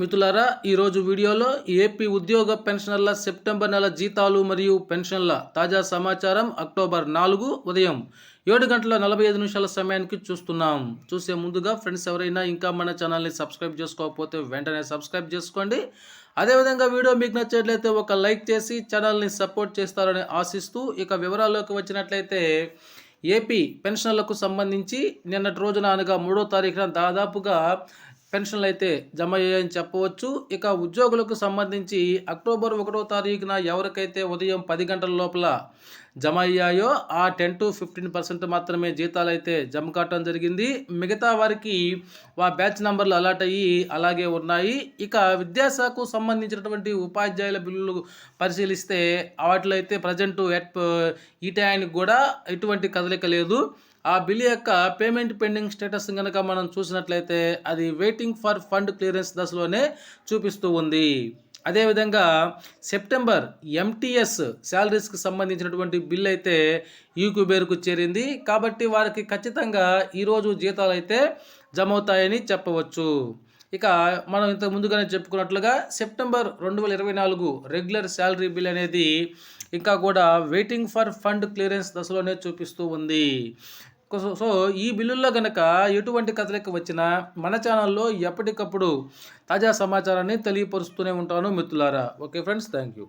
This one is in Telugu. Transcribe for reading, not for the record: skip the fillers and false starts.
మిత్రులారా, ఈరోజు వీడియోలో ఏపీ ఉద్యోగ పెన్షనర్ల సెప్టెంబర్ నెల జీతాలు మరియు పెన్షన్ల తాజా సమాచారం అక్టోబర్ 4 ఉదయం 7:45 సమయానికి చూస్తున్నాం. చూసే ముందుగా ఫ్రెండ్స్ ఎవరైనా ఇంకా మన ఛానల్ని సబ్స్క్రైబ్ చేసుకోకపోతే వెంటనే సబ్స్క్రైబ్ చేసుకోండి. అదేవిధంగా వీడియో మీకు నచ్చినట్లయితే ఒక లైక్ చేసి ఛానల్ని సపోర్ట్ చేస్తారని ఆశిస్తూ ఇక వివరాల్లోకి వచ్చినట్లయితే ఏపీ పెన్షన్లకు సంబంధించి నిన్నటి రోజున అనగా 3వ తారీఖున దాదాపుగా పెన్షన్లు అయితే జమ అయ్యాయని చెప్పవచ్చు. ఇక ఉద్యోగులకు సంబంధించి అక్టోబర్ 1వ తారీఖున ఎవరికైతే ఉదయం 10 గంటల లోపల జమ అయ్యాయో ఆ 10-15% మాత్రమే జీతాలు అయితే జమ కావటం జరిగింది. మిగతా వారికి బ్యాచ్ నంబర్లు అలాట్ అయ్యి అలాగే ఉన్నాయి. ఇక విద్యాశాఖకు సంబంధించినటువంటి ఉపాధ్యాయుల బిల్లులు పరిశీలిస్తే వాటిలో అయితే ప్రజెంట్ ఈ టైంకి కూడా ఎటువంటి కదలిక లేదు. ఆ బిల్ యొక్క పేమెంట్ పెండింగ్ స్టేటస్ కనుక మనం చూసినట్లయితే అది వెయిటింగ్ ఫర్ ఫండ్ క్లియరెన్స్ దశలోనే చూపిస్తూ ఉంది. అదేవిధంగా సెప్టెంబర్ ఎంటీఎస్ శాలరీస్కి సంబంధించినటువంటి బిల్ అయితే యూక్యూబేర్కు చేరింది. కాబట్టి వారికి ఖచ్చితంగా ఈరోజు జీతాలు అయితే జమ అవుతాయని చెప్పవచ్చు. ఇక మనం ఇంతకు ముందుగానే చెప్పుకున్నట్లుగా సెప్టెంబర్ 2024 రెగ్యులర్ శాలరీ బిల్ అనేది ఇంకా కూడా వెయిటింగ్ ఫర్ ఫండ్ క్లియరెన్స్ దశలోనే చూపిస్తూ ఉంది. సో ఈ బిల్లుల్లో కనుక ఎటువంటి కదలిక వచ్చినా మన ఛానల్లో ఎప్పటికప్పుడు తాజా సమాచారాన్ని తెలియపరుస్తూనే ఉంటాను మిత్రులారా. Okay friends, thank you.